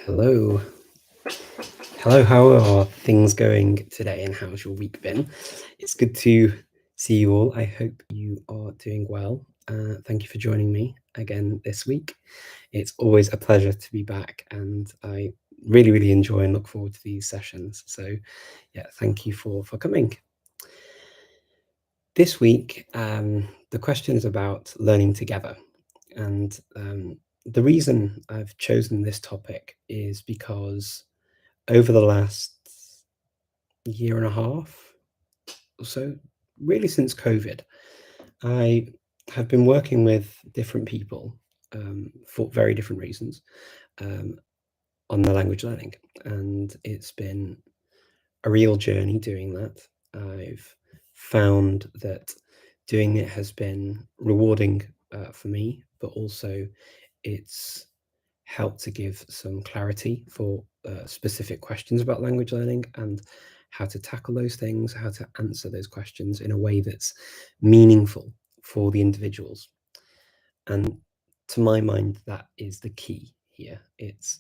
Hello. Hello, how are things going today and how's your week been? It's good to see you all. I hope you are doing well. Thank you for joining me again this week. It's always a pleasure to be back and I really enjoy and look forward to these sessions. So yeah, thank you for coming. This week, the question is about learning together. And the reason I've chosen this topic is because over the last year and a half or so, really since COVID, I have been working with different people for very different reasons um, on the language learning. And it's been a real journey doing that. I've found that doing it has been rewarding for me, but also it's helped to give some clarity for specific questions about language learning and how to tackle those things, how to answer those questions in a way that's meaningful for the individuals. And to my mind, that is the key here. It's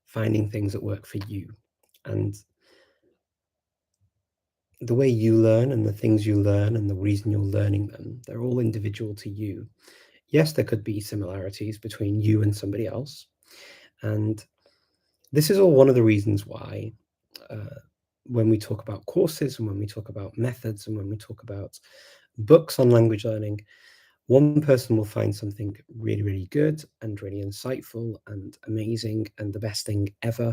finding things that work for you. And the way you learn and the things you learn and the reason you're learning them, they're all individual to you. Yes, there could be similarities between you and somebody else. And this is all one of the reasons why when we talk about courses and when we talk about methods and when we talk about books on language learning, one person will find something really good and really insightful and amazing and the best thing ever.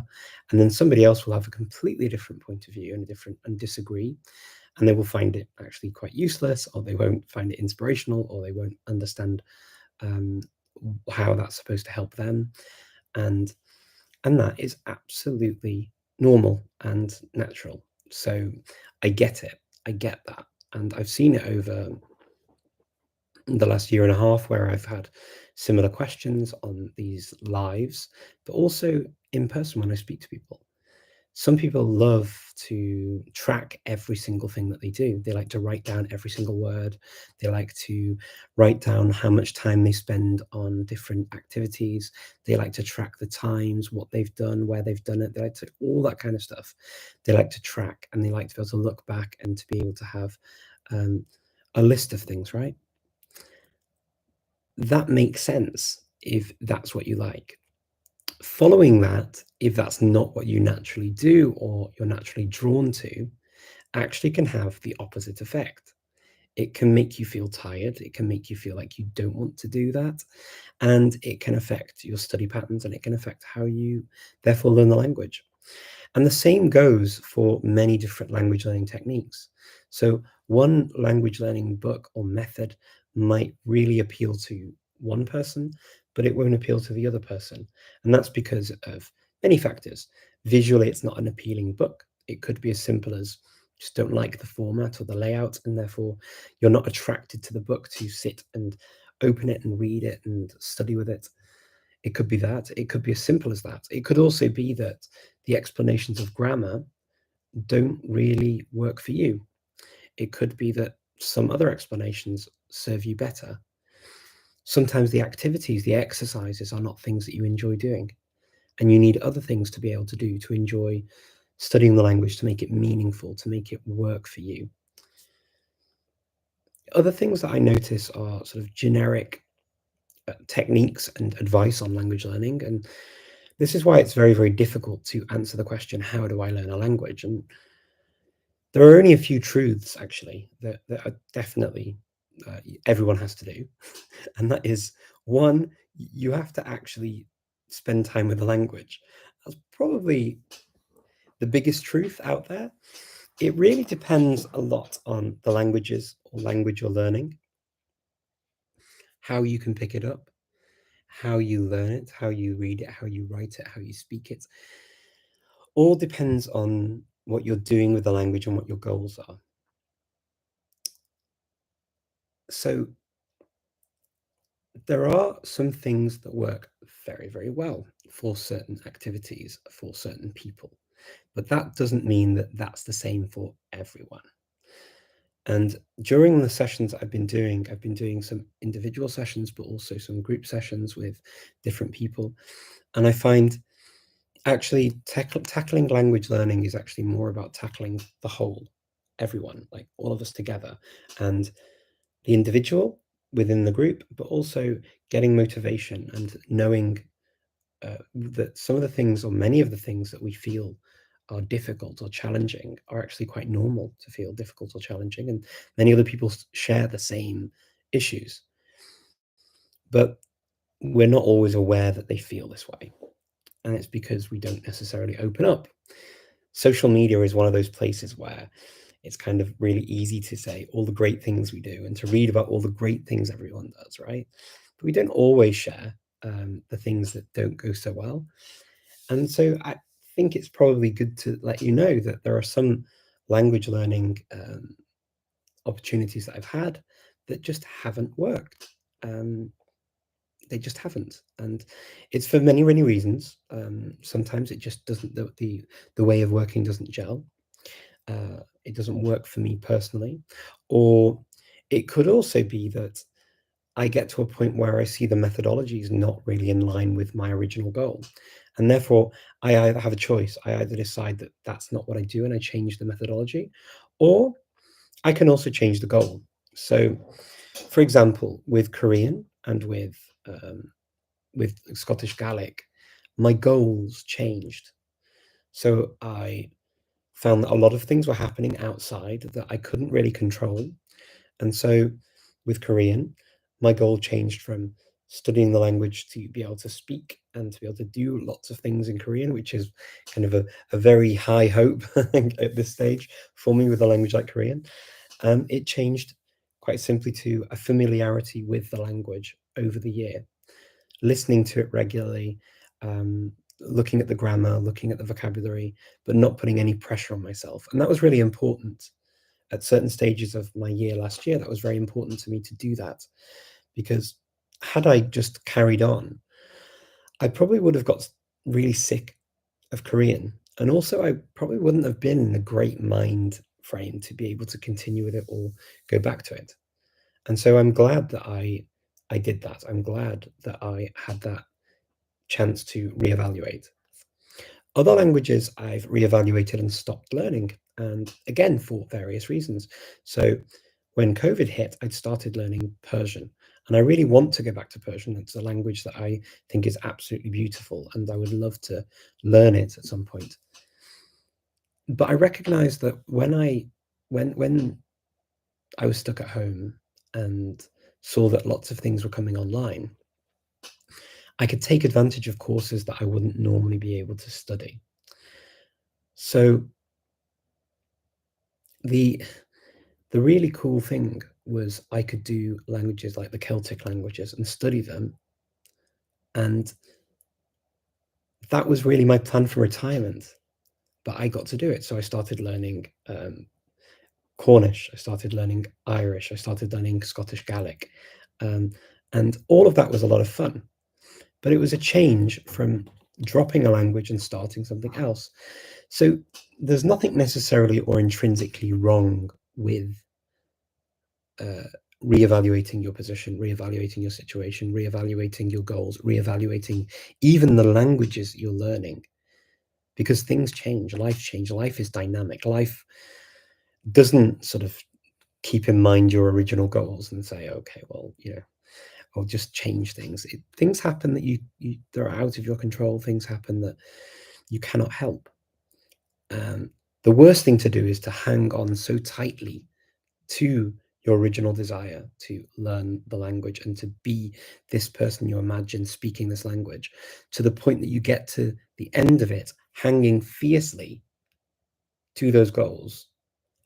And then somebody else will have a completely different point of view and disagree. And they will find it actually quite useless, or they won't find it inspirational, or they won't understand how that's supposed to help them. And that is absolutely normal and natural. So I get it. I get that. And I've seen it over the last year and a half where I've had similar questions on these lives, but also in person when I speak to people. Some people love to track every single thing that they do. They like to write down every single word. They like to write down how much time they spend on different activities. They like to track the times, what they've done, where they've done it. They like to all that kind of stuff. They like to track and they like to be able to look back and to be able to have a list of things, right? That makes sense if that's what you like. Following that, if that's not what you naturally do or you're naturally drawn to, actually can have the opposite effect. It can make you feel tired. It can make you feel like you don't want to do that. And it can affect your study patterns and it can affect how you therefore learn the language. And the same goes for many different language learning techniques. So one language learning book or method might really appeal to one person, but it won't appeal to the other person. And that's because of many factors. Visually, it's not an appealing book. It could be as simple as just don't like the format or the layout, and therefore you're not attracted to the book to sit and open it and read it and study with it. It could be that. It could be as simple as that. It could also be that the explanations of grammar don't really work for you. It could be that some other explanations serve you better. Sometimes the activities, the exercises are not things that you enjoy doing. And you need other things to be able to do to enjoy studying the language, to make it meaningful, to make it work for you. Other things that I notice are sort of generic techniques and advice on language learning. And this is why it's very difficult to answer the question, how do I learn a language? And there are only a few truths, actually, that are definitely everyone has to do. And that is, one, you have to actually spend time with the language. That's probably the biggest truth out there. It really depends a lot on the languages or language you're learning, how you can pick it up, how you learn it, how you read it, how you write it, how you speak it. All depends on what you're doing with the language and what your goals are. So there are some things that work very well for certain activities, for certain people, but that doesn't mean that that's the same for everyone. And during the sessions I've been doing some individual sessions, but also some group sessions with different people. And I find Actually, tackling language learning is actually more about tackling the whole, everyone, like all of us together, and the individual within the group, but also getting motivation and knowing that some of the things, or many of the things that we feel are difficult or challenging, are actually quite normal to feel difficult or challenging, and many other people share the same issues, but we're not always aware that they feel this way, and it's because we don't necessarily open up. Social media is one of those places where it's kind of really easy to say all the great things we do and to read about all the great things everyone does, right? But we don't always share the things that don't go so well. And so I think it's probably good to let you know that there are some language learning opportunities that I've had that just haven't worked. They just haven't, and it's for many, many reasons. Sometimes it just doesn't. The way of working doesn't gel. It doesn't work for me personally, or it could also be that I get to a point where I see the methodology is not really in line with my original goal. And therefore, I either have a choice. I either decide that that's not what I do and I change the methodology, or I can also change the goal. So, for example, with Korean and with Scottish Gaelic, my goals changed. So I found that a lot of things were happening outside that I couldn't really control. And so with Korean, my goal changed from studying the language to be able to speak and to be able to do lots of things in Korean, which is kind of a very high hope at this stage for me with a language like Korean. It changed quite simply to a familiarity with the language over the year, listening to it regularly, looking at the grammar, looking at the vocabulary, but not putting any pressure on myself. And that was really important at certain stages of my year last year. That was very important to me to do that, because had I just carried on, I probably would have got really sick of Korean. And also, I probably wouldn't have been in a great mind frame to be able to continue with it or go back to it. And so I'm glad that I did that. I'm glad that I had that chance to reevaluate. Other languages I've reevaluated and stopped learning, and again, for various reasons. So when COVID hit, I'd started learning Persian, and I really want to go back to Persian. It's a language that I think is absolutely beautiful, and I would love to learn it at some point. But I recognized that when I was stuck at home and saw that lots of things were coming online, I could take advantage of courses that I wouldn't normally be able to study. So the the really cool thing was I could do languages like the Celtic languages and study them, and that was really my plan for retirement. But I got to do it, so I started learning Cornish, I started learning Irish, I started learning Scottish Gaelic, um, and all of that was a lot of fun. But it was a change from dropping a language and starting something else. So there's nothing necessarily or intrinsically wrong with uh, reevaluating your position, reevaluating your situation, reevaluating your goals, reevaluating even the languages you're learning, because things change, life is dynamic. Life doesn't sort of keep in mind your original goals and say, okay, well, I'll just change things. Things happen that they're out of your control. Things happen that you cannot help. The worst thing to do is to hang on so tightly to your original desire to learn the language and to be this person you imagine speaking this language, to the point that you get to the end of it hanging fiercely to those goals.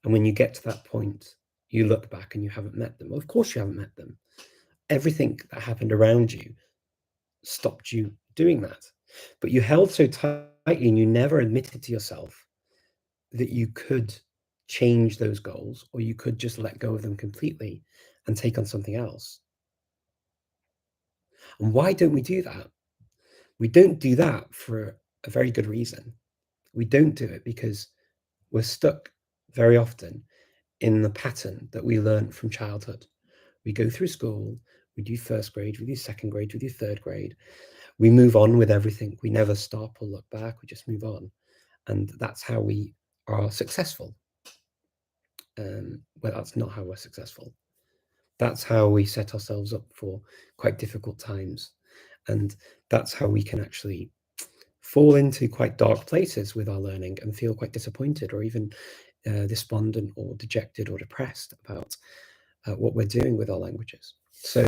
And when you get to that point, you look back and you haven't met them. Well, of course you haven't met them. Everything that happened around you stopped you doing that. But you held so tightly and you never admitted to yourself that you could change those goals, or you could just let go of them completely and take on something else. And why don't we do that? We don't do that for a very good reason. We don't do it because we're stuck very often in the pattern that we learn from childhood. We go through school, we do first grade, we do second grade, we do third grade. we move on with everything. We never stop or look back. We just move on. And that's how we are successful. Well, that's not how we're successful. That's how we set ourselves up for quite difficult times. And that's how we can actually fall into quite dark places with our learning and feel quite disappointed or even despondent or dejected or depressed about what we're doing with our languages. So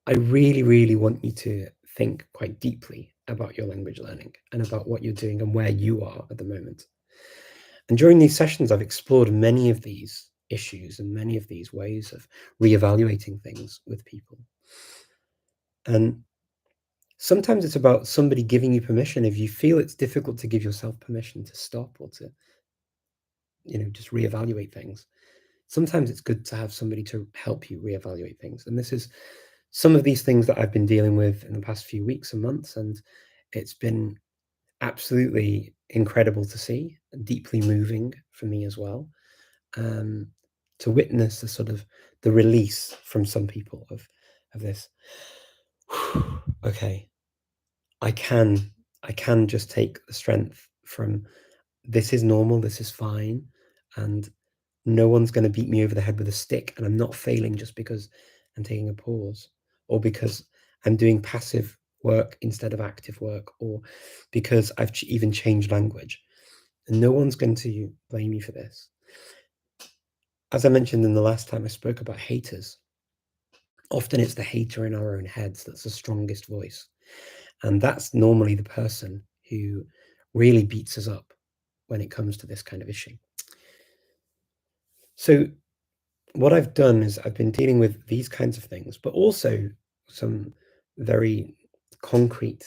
I really, really want you to think quite deeply about your language learning and about what you're doing and where you are at the moment. And during these sessions, I've explored many of these issues and many of these ways of reevaluating things with people. And sometimes it's about somebody giving you permission. If you feel it's difficult to give yourself permission to stop or to, just reevaluate things, sometimes it's good to have somebody to help you reevaluate things. And this is some of these things that I've been dealing with in the past few weeks and months, and it's been absolutely incredible to see and deeply moving for me as well, to witness the sort of the release from some people of this. Okay, I can just take the strength from this is normal, this is fine, and no one's going to beat me over the head with a stick, and I'm not failing just because I'm taking a pause, or because I'm doing passive work instead of active work, or because I've even changed language. And no one's going to blame you for this. As I mentioned in the last time I spoke about haters, often it's the hater in our own heads that's the strongest voice. And that's normally the person who really beats us up when it comes to this kind of issue. So what I've done is I've been dealing with these kinds of things, but also some very concrete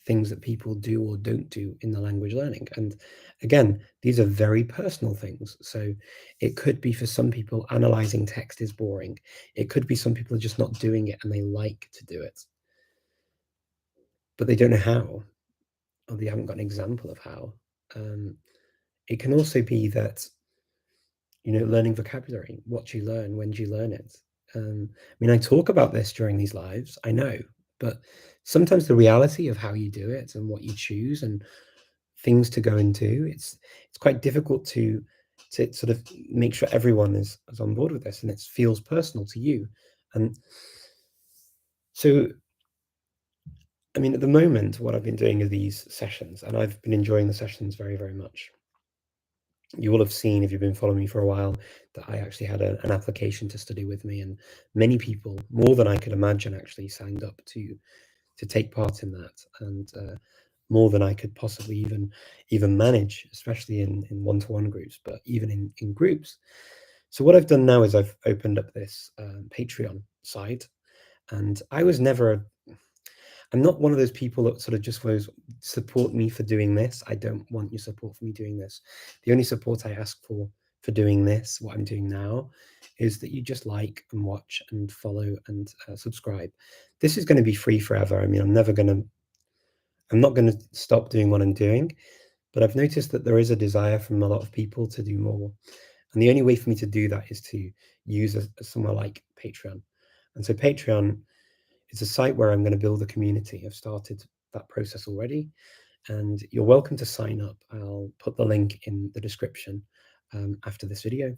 things that people do or don't do in the language learning. And again, these are very personal things. So it could be for some people, analyzing text is boring. It could be some people are just not doing it and they like to do it, but they don't know how, or they haven't got an example of how. It can also be that, learning vocabulary, what do you learn, when do you learn it? I talk about this during these lives, I know, but sometimes the reality of how you do it and what you choose and things to go and do, it's quite difficult to sort of make sure everyone is on board with this and it feels personal to you. And so, at the moment, what I've been doing are these sessions, and I've been enjoying the sessions very, very much. You will have seen, if you've been following me for a while, that I actually had an application to study with me, and many people, more than I could imagine, actually signed up to take part in that, and more than I could possibly even manage, especially in one-to-one groups, but even in groups. So what I've done now is I've opened up this Patreon site, and I'm not one of those people that sort of just goes, support me for doing this. I don't want your support for me doing this. The only support I ask for doing this, what I'm doing now, is that you just like and watch and follow and subscribe. This is going to be free forever. I'm not going to stop doing what I'm doing, but I've noticed that there is a desire from a lot of people to do more. And the only way for me to do that is to use somewhere like Patreon. And so Patreon, it's a site where I'm going to build a community. I've started that process already, and you're welcome to sign up. I'll put the link in the description after this video.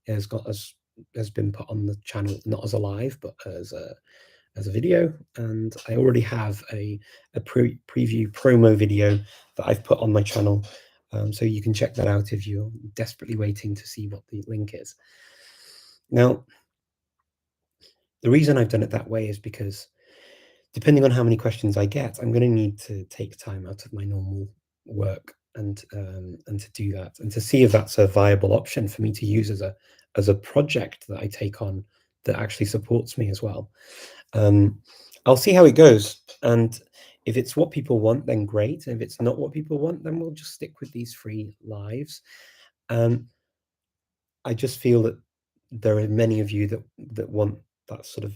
It has been put on the channel, not as a live, but as a video, and I already have a preview promo video that I've put on my channel, so you can check that out if you're desperately waiting to see what the link is. Now, the reason I've done it that way is because depending on how many questions I get, I'm going to need to take time out of my normal work and to do that, and to see if that's a viable option for me to use as a project that I take on that actually supports me as well. I'll see how it goes, and if it's what people want, then great. And if it's not what people want, then we'll just stick with these free lives. I just feel that there are many of you that want that sort of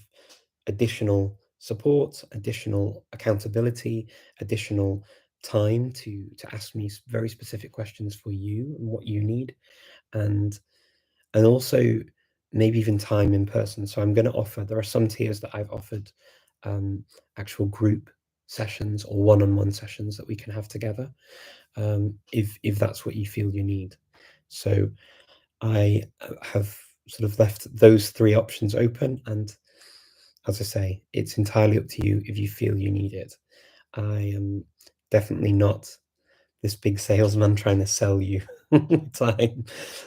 additional support, additional accountability, additional time to ask me very specific questions for you and what you need, and also maybe even time in person. So I'm going to offer, there are some tiers that I've offered actual group sessions or one-on-one sessions that we can have together, if that's what you feel you need. So I have sort of left those 3 options open, and as I say, it's entirely up to you if you feel you need it. I am definitely not this big salesman trying to sell you time.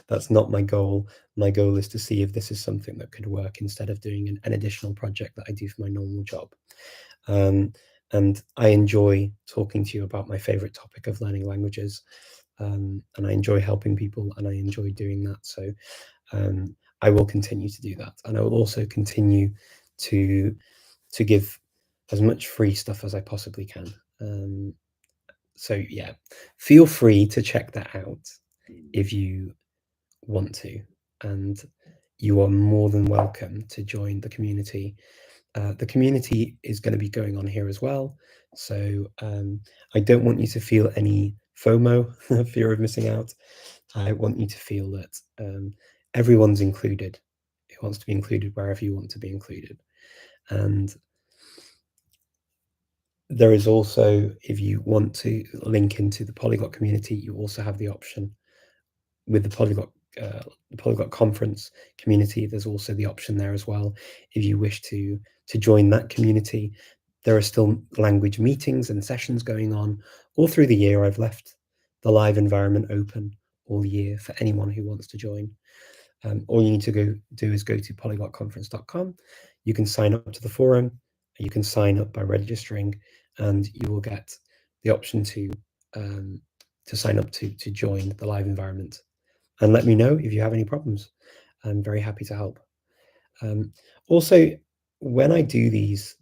That's not my goal. My goal is to see if this is something that could work instead of doing an additional project that I do for my normal job. And I enjoy talking to you about my favorite topic of learning languages, and I enjoy helping people, and I enjoy doing that. So I will continue to do that, and I will also continue to give as much free stuff as I possibly can. So yeah, feel free to check that out if you want to, and you are more than welcome to join the community. The community is going to be going on here as well, so I don't want you to feel any FOMO, fear of missing out. I want you to feel that everyone's included who wants to be included wherever you want to be included. And there is also, if you want to link into the Polyglot community, you also have the option with the Polyglot conference community. There's also the option there as well. If you wish to join that community, there are still language meetings and sessions going on all through the year. I've left the live environment open all year for anyone who wants to join. All you need to do is go to polyglotconference.com. You can sign up to the forum. You can sign up by registering, and you will get the option to sign up to join the live environment. And let me know if you have any problems. I'm very happy to help. Also, when I do these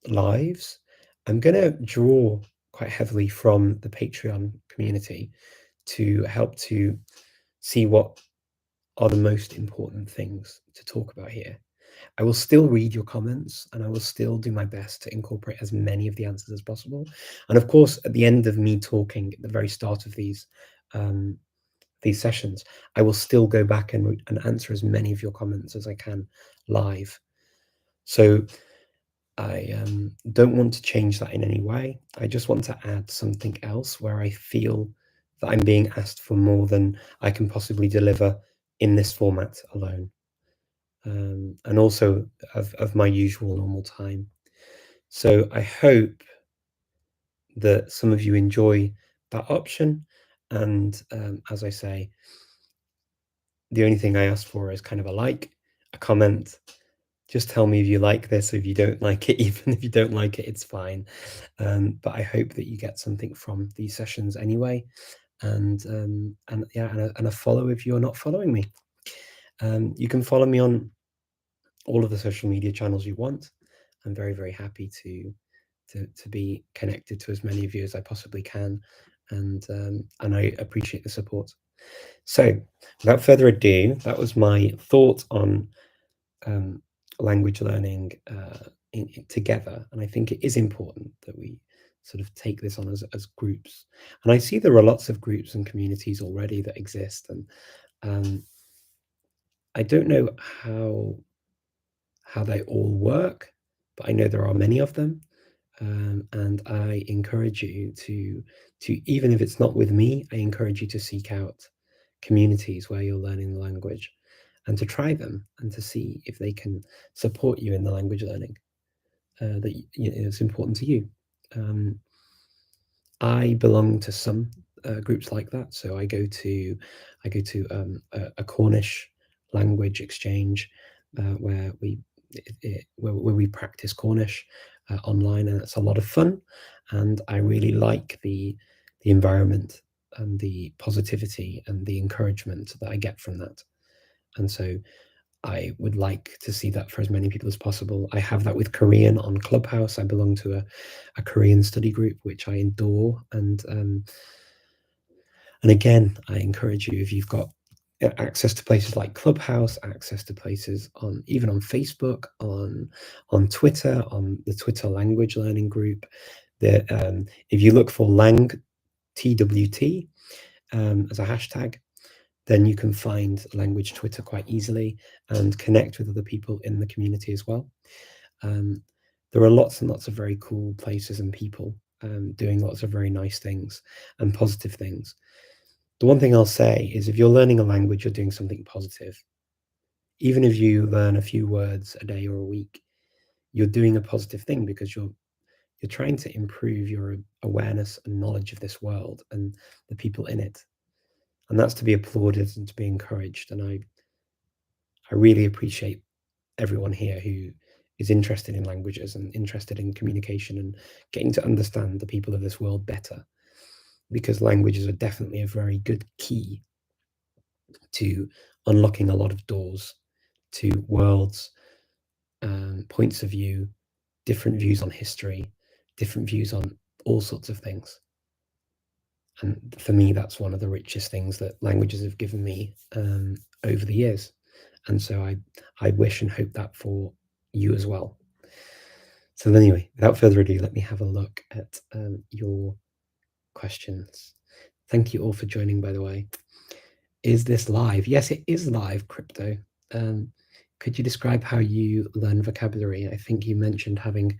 lives, I'm going to draw quite heavily from the Patreon community to help to see what are the most important things to talk about here. I will still read your comments, and I will still do my best to incorporate as many of the answers as possible. And of course, at the end of me talking at the very start of these sessions, I will still go back and answer as many of your comments as I can live. So I don't want to change that in any way. I just want to add something else where I feel that I'm being asked for more than I can possibly deliver in this format alone, and also of my usual normal time. So I hope that some of you enjoy that option. And as I say, the only thing I ask for is kind of a like, a comment. Just tell me if you like this, or if you don't like it. Even if you don't like it, it's fine. But I hope that you get something from these sessions anyway. And yeah, and a follow if you're not following me. You can follow me on all of the social media channels you want. I'm very, very happy to be connected to as many of you as I possibly can, and I appreciate the support. So, without further ado, that was my thought on language learning together, and I think it is important that we sort of take this on as groups. And I see there are lots of groups and communities already that exist, and I don't know how they all work, but I know there are many of them. And I encourage you to even if it's not with me, I encourage you to seek out communities where you're learning the language, and to try them and to see if they can support you in the language learning that is important to you. I belong to some groups like that, so I go to a Cornish language exchange where we practice Cornish online, and it's a lot of fun, and I really like the environment and the positivity and the encouragement that I get from that. And so I would like to see that for as many people as possible. I have that with Korean on Clubhouse. I belong to a Korean study group, which I adore. And again, I encourage you, if you've got access to places like Clubhouse, access to places even on Facebook, on Twitter, on the Twitter language learning group, if you look for Lang TWT as a hashtag, then you can find language Twitter quite easily and connect with other people in the community as well. there are lots and lots of very cool places and people doing lots of very nice things and positive things. The one thing I'll say is if you're learning a language, you're doing something positive. Even if you learn a few words a day or a week, you're doing a positive thing because you're trying to improve your awareness and knowledge of this world and the people in it. And that's to be applauded and to be encouraged. And I really appreciate everyone here who is interested in languages and interested in communication and getting to understand the people of this world better, because languages are definitely a very good key to unlocking a lot of doors to worlds, points of view, different views on history, different views on all sorts of things. And for me, that's one of the richest things that languages have given me over the years. And so I wish and hope that for you as well. So anyway, without further ado, let me have a look at your questions. Thank you all for joining, by the way. Is this live? Yes, it is live, Crypto. Could you describe how you learn vocabulary? I think you mentioned having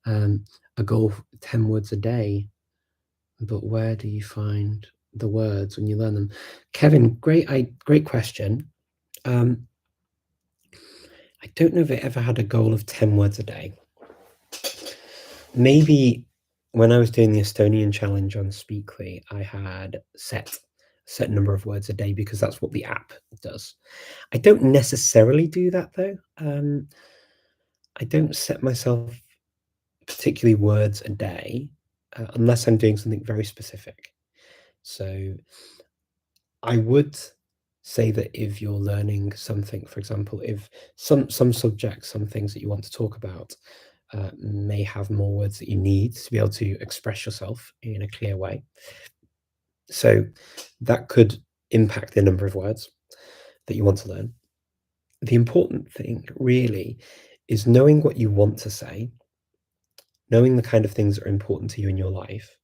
a goal of 10 words a day, but where do you find the words when you learn them? Kevin, great question. I don't know if I ever had a goal of 10 words a day. Maybe when I was doing the Estonian challenge on Speakly, I had set a certain number of words a day because that's what the app does. I don't necessarily do that though. I don't set myself particularly words a day unless I'm doing something very specific. So I would say that if you're learning something, for example, if some subjects, some things that you want to talk about may have more words that you need to be able to express yourself in a clear way. So that could impact the number of words that you want to learn. The important thing really is knowing what you want to say, knowing the kind of things that are important to you in your life,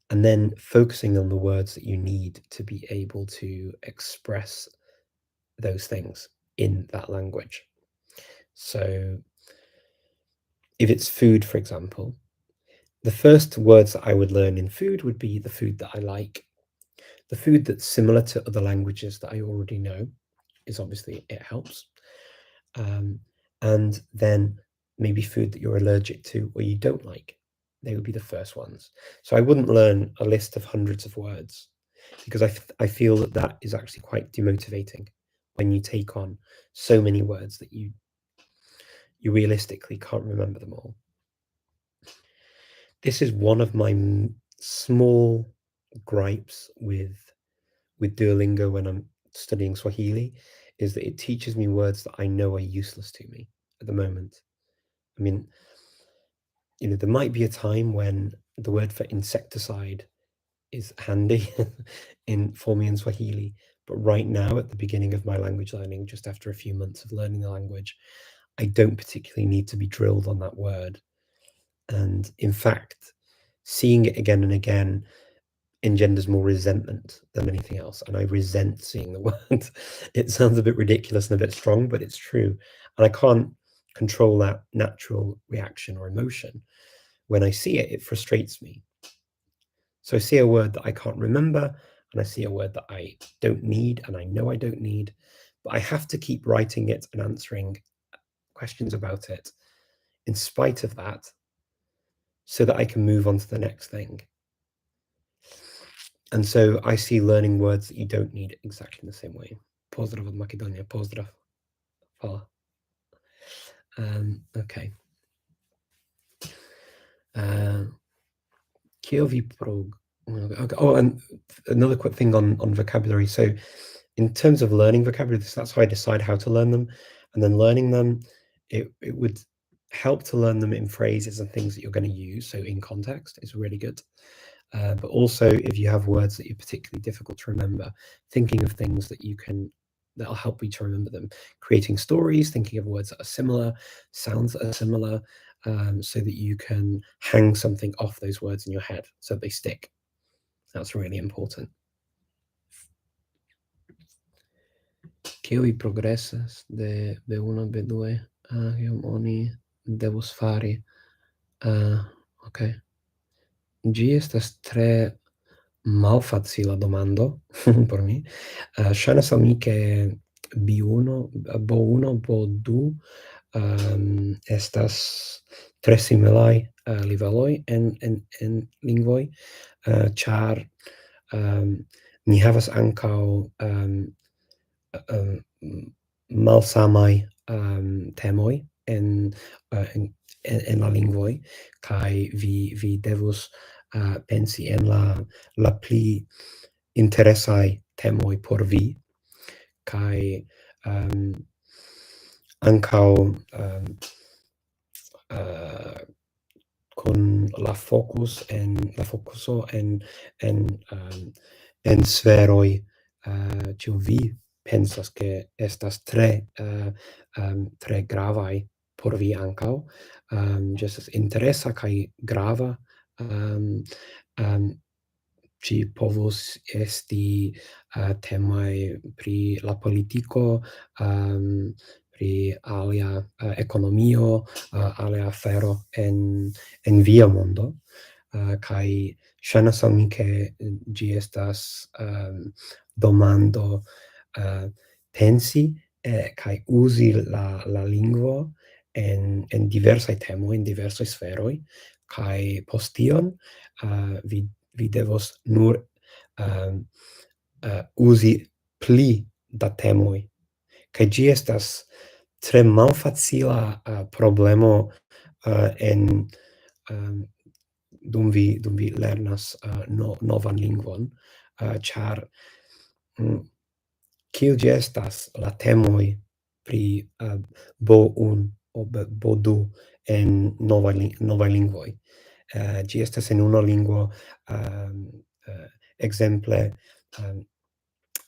and then focusing on the words that you need to be able to express those things in that language. So if it's food, for example, the first words that I would learn in food would be the food that I like. The food that's similar to other languages that I already know is obviously, it helps. And then maybe food that you're allergic to or you don't like. They would be the first ones. So I wouldn't learn a list of hundreds of words because I feel that that is actually quite demotivating when you take on so many words that you realistically can't remember them all. This is one of my small gripes with Duolingo when I'm studying Swahili, is that it teaches me words that I know are useless to me at the moment. I mean, you know, there might be a time when the word for insecticide is handy for me in Swahili, but right now, at the beginning of my language learning, just after a few months of learning the language, I don't particularly need to be drilled on that word. And in fact, seeing it again and again engenders more resentment than anything else. And I resent seeing the word. It sounds a bit ridiculous and a bit strong, but it's true. And I can't control that natural reaction or emotion. When I see it, it frustrates me. So I see a word that I can't remember, and I see a word that I don't need, and I know I don't need, but I have to keep writing it and answering questions about it in spite of that, so that I can move on to the next thing. And so I see learning words that you don't need exactly in the same way. Pozdrav od Macedonia, pozdrav. Hvala. Okay. Kiovi prog. Okay. Oh, and another quick thing on vocabulary. So in terms of learning vocabulary, that's how I decide how to learn them. And then learning them, it would help to learn them in phrases and things that you're going to use. So in context is really good. But also if you have words that are particularly difficult to remember, thinking of things that'll help you to remember them. Creating stories, thinking of words that are similar, sounds that are similar, so that you can hang something off those words in your head so they stick. That's really important. Che hoy progressas de B1 B2 a Oni. devus fari? Ok. Ĝi estas tre malfacila demando por mi. Ŝajnas al mi ke B1, B1, B2 estas tre similaj niveloj en lingvoj, ĉar ni havas ankaŭ malsamaj temoj en la lingvoj, kaj vi devus pensi en la pli interesaj temoj por vi, kaj ankaŭ con la focuso en sferoj, ĉu vi pensas ke estas tre gravaj por vi ankaŭ, ĝi estas interesa kaj grava, ĝi povus esti temoj pri la politiko, pri alia ekonomio, alia afero en via mondo, kaj ŝajnas al mi ke ĝi estas demando pensi kaj uzi la lingvo en diversaj temoj, en diversaj sferoj, kaj post tion vi devos nur uzi pli da temoj, kaj ĝi estas tre malfacila problemo en dum vi lernas novan lingvon, ĉar kiu ĝi estas la temoj pri B1 o B2 en novaj lingvoj. Ĝi estas en unu lingvo, ekzemple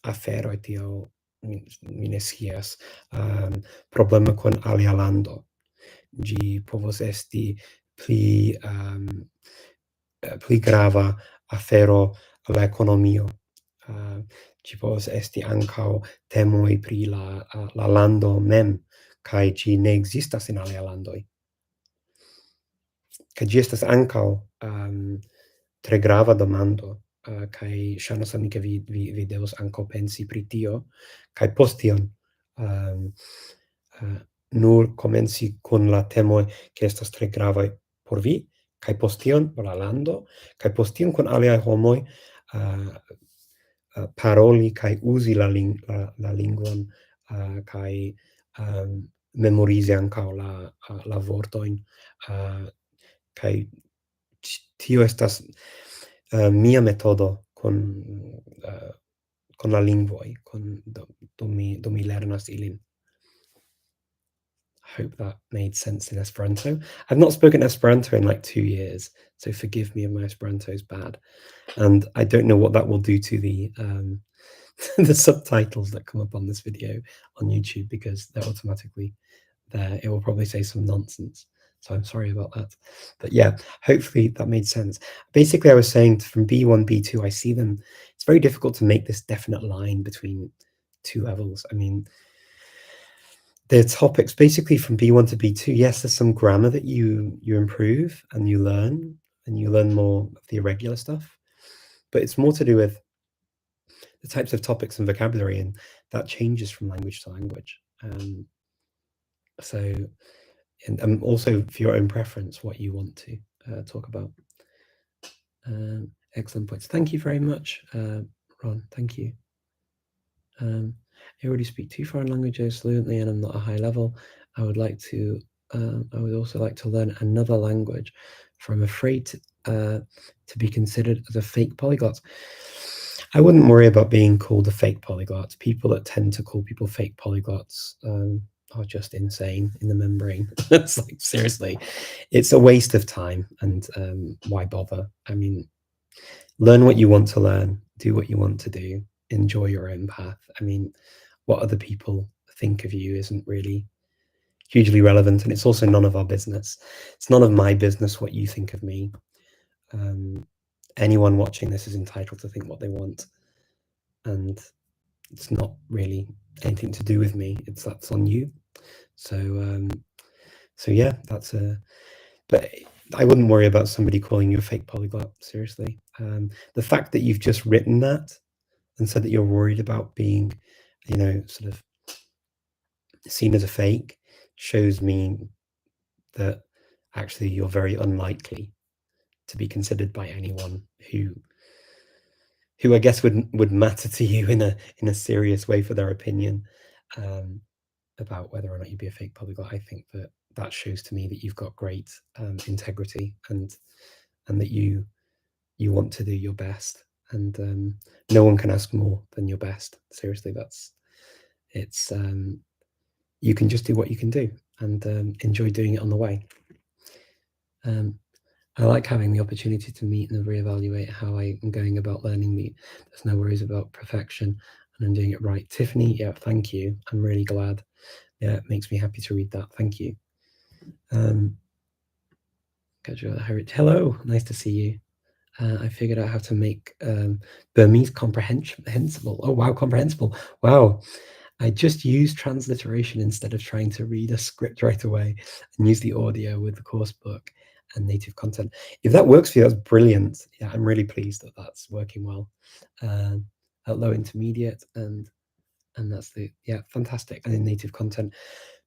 aferoj tio mi ne scias, problemo kun alia lando. Ĝi povos esti pli grava afero la ekonomio. Ĝi povas esti ankaŭ temoj pri la lando mem, kaj ĝi ne ekzistas en aliaj landoj. Kaj ĝi estas ankaŭ tre grava demando, kaj ŝajnas al mi ke vi devos ankaŭ pensi pri tio, kaj post tion nur komenci kun la temoj ke estas tre gravaj por vi, kaj post tion por la lando, kaj post tion kun aliaj homoj paroli kaj uzi la lingvon, kaj memorizi ankaŭ la vortojn, kaj tio estas mia metodo con la lingvoj, dum mi lernas ilin. I hope that made sense in Esperanto. I've not spoken Esperanto in like 2 years, so forgive me if my Esperanto is bad. And I don't know what that will do to the the subtitles that come up on this video on YouTube, because they're automatically there. It will probably say some nonsense. So I'm sorry about that. But yeah, hopefully that made sense. Basically, I was saying from B1, B2, I see them. It's very difficult to make this definite line between two levels. I mean, the topics basically from B1 to B2, yes, there's some grammar that you improve and you learn more of the irregular stuff, but it's more to do with the types of topics and vocabulary, and that changes from language to language. So, and also for your own preference, what you want to talk about. Excellent points. Thank you very much, Ron. Thank you. I already speak 2 foreign languages fluently, and I'm not a high level. I would also like to learn another language, for I'm afraid to be considered as a fake polyglot. I wouldn't worry about being called a fake polyglot. People that tend to call people fake polyglots are just insane in the membrane. It's like, seriously, it's a waste of time, and why bother? I mean, learn what you want to learn, do what you want to do, enjoy your own path. I mean, what other people think of you isn't really hugely relevant, and it's also none of our business. It's none of my business what you think of me. Anyone watching this is entitled to think what they want, and it's not really anything to do with me. That's on you. So So yeah, that's a. But I wouldn't worry about somebody calling you a fake polyglot. Seriously, the fact that you've just written that and said that you're worried about being, sort of seen as a fake shows me that actually you're very unlikely to be considered by anyone who I guess would matter to you in a serious way for their opinion about whether or not you'd be a fake polyglot. I think that shows to me that you've got great integrity and that you want to do your best, and no one can ask more than your best. Seriously, it's you can just do what you can do and enjoy doing it on the way. I like having the opportunity to meet and reevaluate how I am going about learning meet. There's no worries about perfection and I'm doing it right. Tiffany, yeah, thank you. I'm really glad. Yeah, it makes me happy to read that. Thank you. Hello, nice to see you. I figured out how to make Burmese comprehensible. Oh, wow, comprehensible. Wow. I just used transliteration instead of trying to read a script right away and use the audio with the course book and native content. If that works for you, that's brilliant. Yeah, I'm really pleased that that's working well. At low intermediate and that's fantastic. And in native content,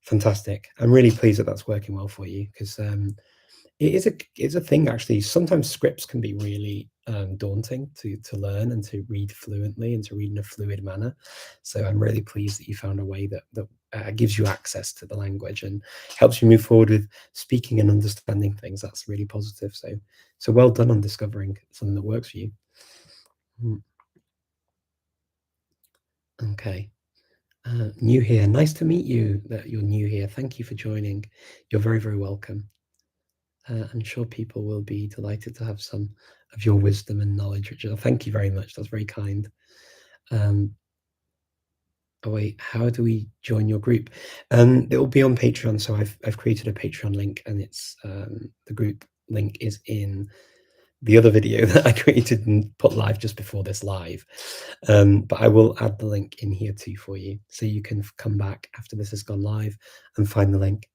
fantastic. I'm really pleased that that's working well for you because it's a thing actually. Sometimes scripts can be really daunting to learn and to read fluently and to read in a fluid manner. So I'm really pleased that you found a way that gives you access to the language and helps you move forward with speaking and understanding things. That's really positive. So well done on discovering something that works for you. Okay. New here. Nice to meet you. That you're new here. Thank you for joining. You're very, very welcome. I'm sure people will be delighted to have some of your wisdom and knowledge, Richard. Thank you very much. That's very kind. Oh wait, how do we join your group? It will be on Patreon. So I've created a Patreon link, and it's the group link is in the other video that I created and put live just before this live. But I will add the link in here too for you, so you can come back after this has gone live and find the link.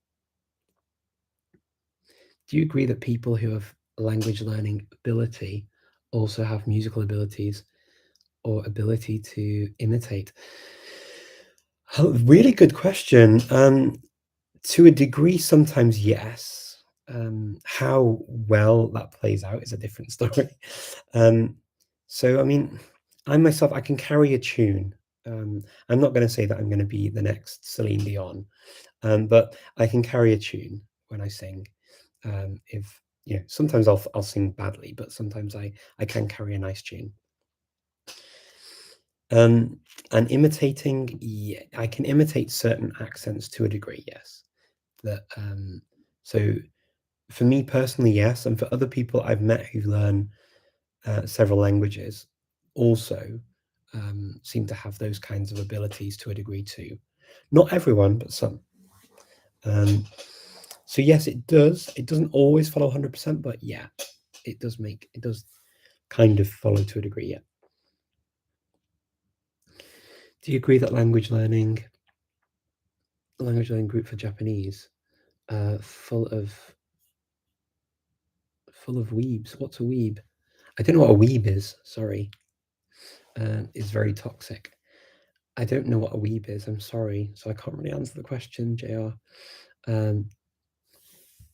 Do you agree that people who have language learning ability also have musical abilities or ability to imitate? Oh, really good question. To a degree, sometimes yes. How well that plays out is a different story. So, I mean, I myself, I can carry a tune. I'm not going to say that I'm going to be the next Celine Dion, but I can carry a tune when I sing. If sometimes I'll sing badly, but sometimes I can carry a nice tune. And imitating, yeah, I can imitate certain accents to a degree, yes. So for me personally, yes, and for other people I've met who learn several languages also seem to have those kinds of abilities to a degree too. Not everyone, but some. So yes, it does. It doesn't always follow 100%, but yeah, it does kind of follow to a degree, yeah. Do you agree that language learning group for Japanese, full of weebs? What's a weeb? I don't know what a weeb is, sorry. Is very toxic. I don't know what a weeb is, I'm sorry, so I can't really answer the question, JR.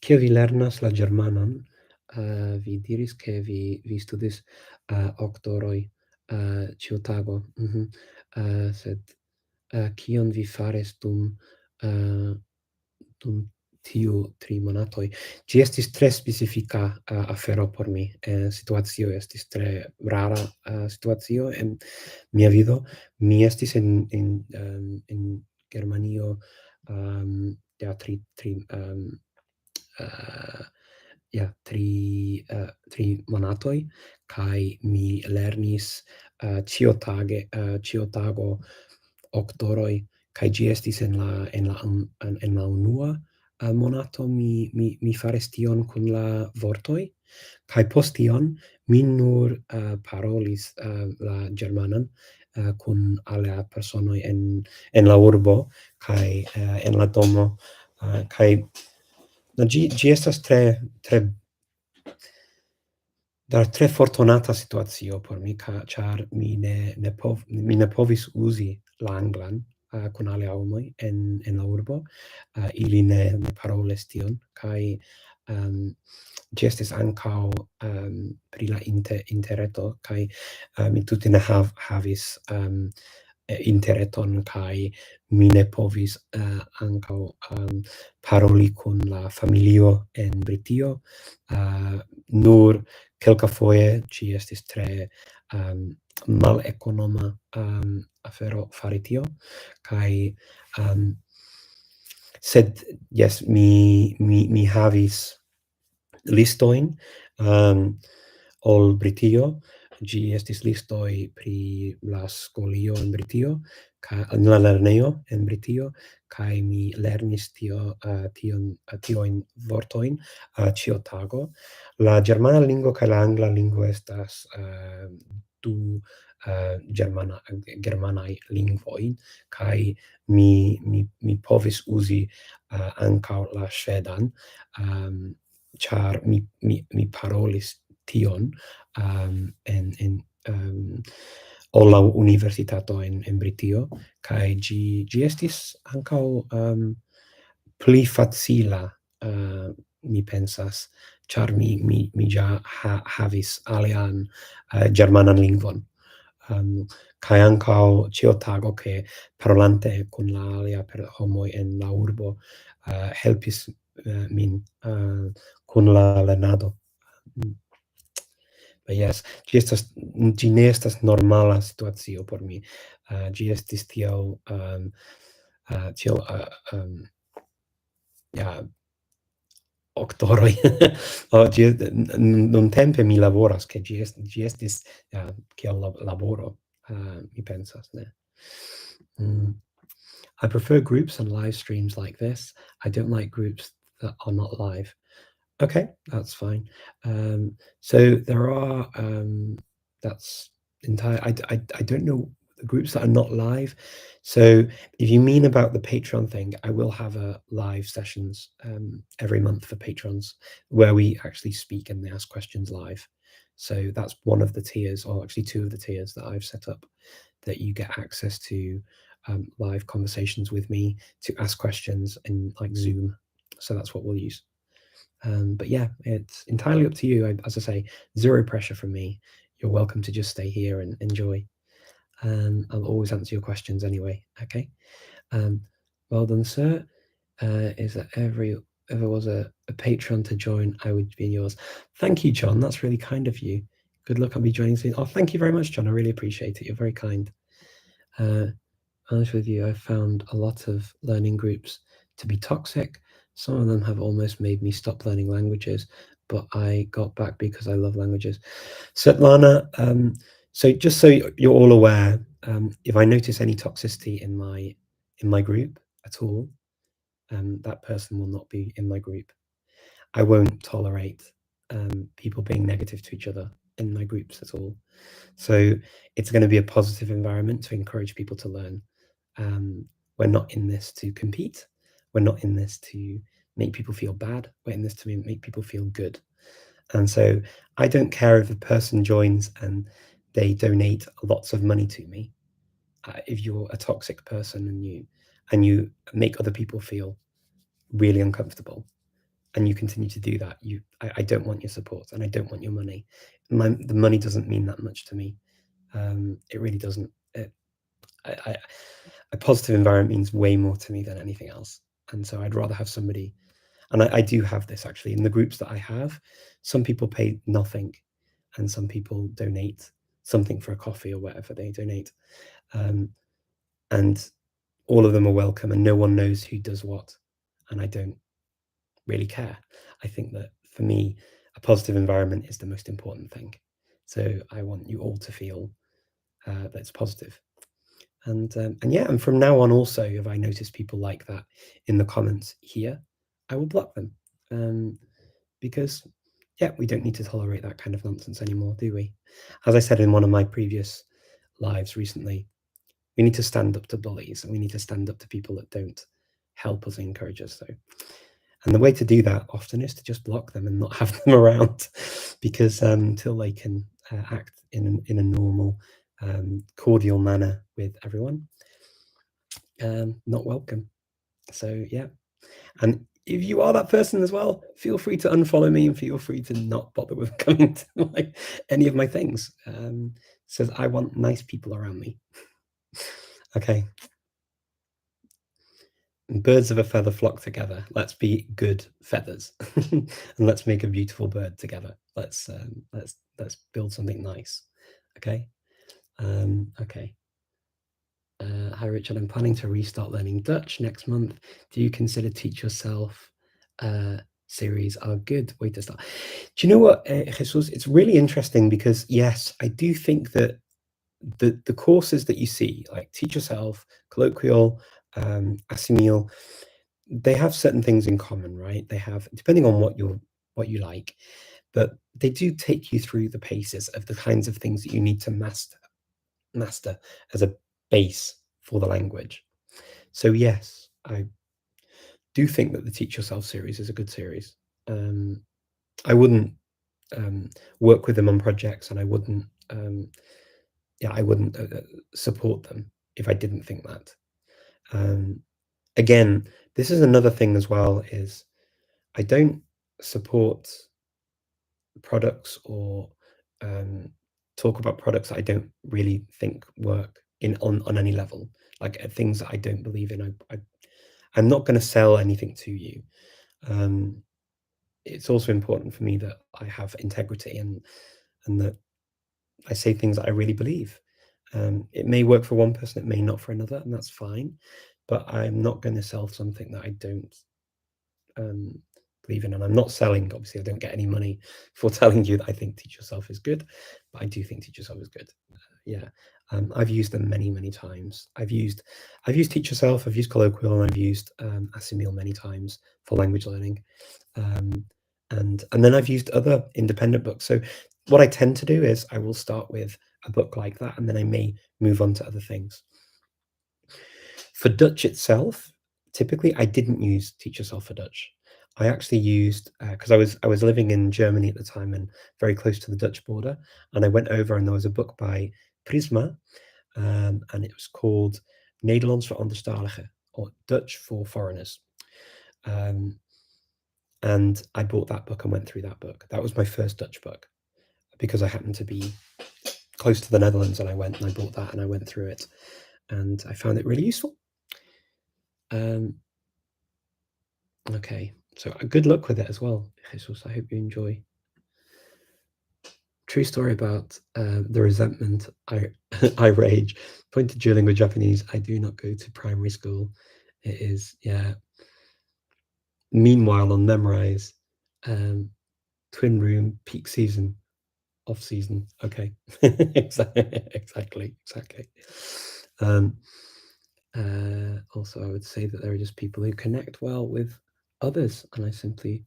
Kiel vi lernas la Germanon? Vi diris ke vi studis oktoroj ĉiutago. Sed kion vi faris dum tiu 3 monatoj? Ĝi estis tre specifika afero por mi. Situacio estis tre rara situacio en mia vido. Mi estis en Germanio ja tri monatoj, kaj mi lernis ĉiutago oktoroj, kaj ĝi estis en la unua monato mi faris tion kun la vortoj, kaj post tion mi nur parolis la germanan kun alia personoj en la urbo kaj en la domo, kaj No, ĝi estas tre fortunata situacio por mi, ĉar mi ne povis uzi la anglan kun aliaj homoj en la urbo. Ili ne parolis tion, kaj ĝi estis ankaŭ pri la interreto, kaj mi tute ne havis interreton, kaj mi ne povis ankaŭ paroli kun la familio en Britio. Nur kelkafoje ĝi estis tre malekonoma afero fari tio, kaj sed jes, mi havis listojn ol Britio. Ĝi estis listoj pri la skolio en Britio, en la lernejo en Britio, kaj mi lernis tiujn vortojn ĉiutago. La ĝermana lingvo kaj la angla lingvo estas du germanaj lingvoj, kaj mi povis uzi ankaŭ la ŝvedan, ĉar mi parolis tion en la universitato en Britio, kaj ĝi estis ankaŭ pli facila, mi pensas, ĉar mi ja havis alian ĝermanan lingvon. Kaj ankaŭ ĉiutago, ke parolante kun la aliaj homoj en la urbo helpis min kun la lernado. Jes, ĝi ne estas normala situacio por mi. Ĝi estis tiel ja, oktoroj. Nuntempe mi laboras, ke ĝi estis kiel laboro, mi pensas, ne? I prefer groups and live streams like this. I don't like groups that are not live. Okay, that's fine. So there are, that's entire, I don't know the groups that are not live. So if you mean about the Patreon thing, I will have a live sessions every month for patrons where we actually speak and they ask questions live. So that's one of the tiers, or actually two of the tiers that I've set up, that you get access to live conversations with me to ask questions in like Zoom. So that's what we'll use. But yeah, it's entirely up to you. As I say, zero pressure from me. You're welcome to just stay here and enjoy. I'll always answer your questions anyway. Okay. Well done, sir. Is that if there was a patron to join, I would be in yours. Thank you, John. That's really kind of you. Good luck. I'll be joining soon. Oh, thank you very much, John. I really appreciate it. You're very kind. Honest with you, I've found a lot of learning groups to be toxic. Some of them have almost made me stop learning languages, but I got back because I love languages. Svetlana, so just so you're all aware, if I notice any toxicity in my group at all, that person will not be in my group. I won't tolerate people being negative to each other in my groups at all. So it's going to be a positive environment to encourage people to learn. We're not in this to compete. We're not in this to make people feel bad. We're in this to make people feel good. And so I don't care if a person joins and they donate lots of money to me. If you're a toxic person and you make other people feel really uncomfortable, and you continue to do that, I don't want your support and I don't want your money. The money doesn't mean that much to me. It really doesn't. A positive environment means way more to me than anything else. And so I'd rather have somebody, and I do have this actually in the groups that I have. Some people pay nothing and some people donate something for a coffee or whatever they donate. And all of them are welcome and no one knows who does what. And I don't really care. I think that for me, a positive environment is the most important thing. So I want you all to feel that it's positive. And yeah, and from now on also, if I notice people like that in the comments here, I will block them. Because yeah, we don't need to tolerate that kind of nonsense anymore, do we? As I said in one of my previous lives recently, we need to stand up to bullies and we need to stand up to people that don't help us and encourage us. So And the way to do that often is to just block them and not have them around, because until they can act in a normal, cordial manner with everyone, not welcome. So yeah, and if you are that person as well, feel free to unfollow me and feel free to not bother with coming to any of my things. Says I want nice people around me. Okay. Birds of a feather flock together. Let's be good feathers, and let's make a beautiful bird together. Let's build something nice. Okay. Okay. Hi Richard, I'm planning to restart learning Dutch next month. Do you consider Teach Yourself series are a good way to start? Do you know what, Jesus? It's really interesting because yes, I do think that the courses that you see, like Teach Yourself, Colloquial, Assimil, they have certain things in common, right? They have, depending on what you like, but they do take you through the paces of the kinds of things that you need to master as a base for the language. So yes, I do think that the Teach Yourself series is a good series. I wouldn't work with them on projects, and I wouldn't support them if I didn't think that. Again, this is another thing as well, is I don't support products or talk about products that I don't really think work on any level, like things that I don't believe in. I'm not going to sell anything to you. It's also important for me that I have integrity, and that I say things that I really believe. It may work for one person, it may not for another, and that's fine. But I'm not going to sell something that I don't believe in. And I'm not selling, obviously I don't get any money for telling you that I think Teach Yourself is good, but I do think Teach Yourself is good. Yeah. I've used them many times. I've used Teach Yourself, I've used Colloquial, and I've used Assimil many times for language learning. And then I've used other independent books. So what I tend to do is I will start with a book like that, and then I may move on to other things. For Dutch itself, typically I didn't use Teach Yourself for Dutch. I actually used, because I was living in Germany at the time and very close to the Dutch border, and I went over and there was a book by Prisma, and it was called Nederlands voor Anderstaligen, or Dutch for Foreigners. And I bought that book and went through that book. That was my first Dutch book, because I happened to be close to the Netherlands, and I went and I bought that and I went through it, and I found it really useful. Okay, so good luck with it as well, Jesus. I hope you enjoy. True story about the resentment. I rage. Point to Duolingo Japanese. I do not go to primary school. It is, yeah. Meanwhile, on Memrise, twin room, peak season, off season. Okay, exactly. Also, I would say that there are just people who connect well with others, and I simply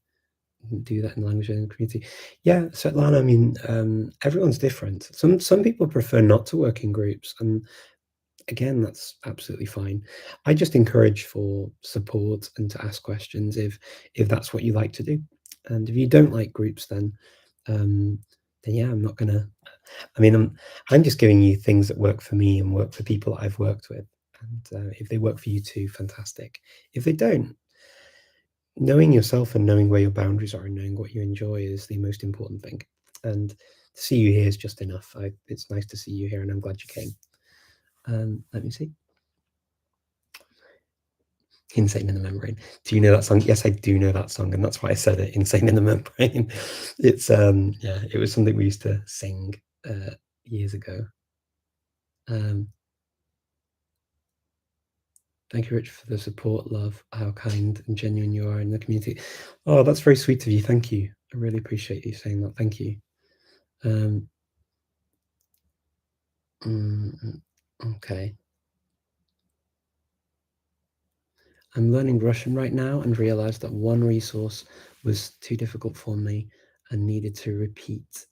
do that in language learning community. Yeah, Svetlana, I mean, everyone's different. Some people prefer not to work in groups, and again, that's absolutely fine. I just encourage for support and to ask questions if that's what you like to do. And if you don't like groups, then yeah, I'm not gonna. I mean, I'm just giving you things that work for me and work for people that I've worked with. And if they work for you too, fantastic. If they don't, knowing yourself and knowing where your boundaries are and knowing what you enjoy is the most important thing. And to see you here is just enough. It's nice to see you here, and I'm glad you came. Let me see. Insane in the Membrane. Do you know that song? Yes, I do know that song, and that's why I said it. Insane in the Membrane. It's yeah, it was something we used to sing years ago. Thank you, Rich, for the support, love, how kind and genuine you are in the community. Oh, that's very sweet of you. Thank you. I really appreciate you saying that. Thank you. Okay. I'm learning Russian right now and realized that one resource was too difficult for me and needed to repeat.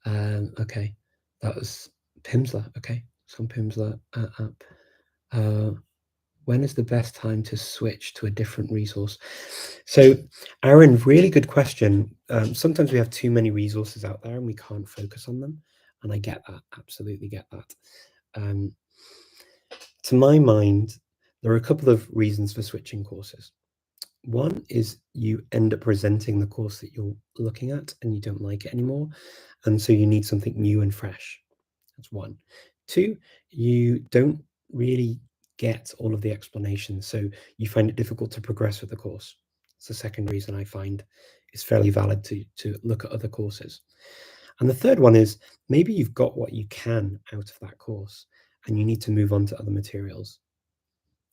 Okay. That was Pimsleur. Okay. It's on Pimsleur app. when is the best time to switch to a different resource? So, Aaron, really good question. Sometimes we have too many resources out there and we can't focus on them. And I get that, absolutely get that. To my mind, there are a couple of reasons for switching courses. One is you end up resenting the course that you're looking at and you don't like it anymore. And so you need something new and fresh. That's one. Two, you don't really get all of the explanations, so you find it difficult to progress with the course. It's the second reason I find it's fairly valid to look at other courses. And the third one is maybe you've got what you can out of that course and you need to move on to other materials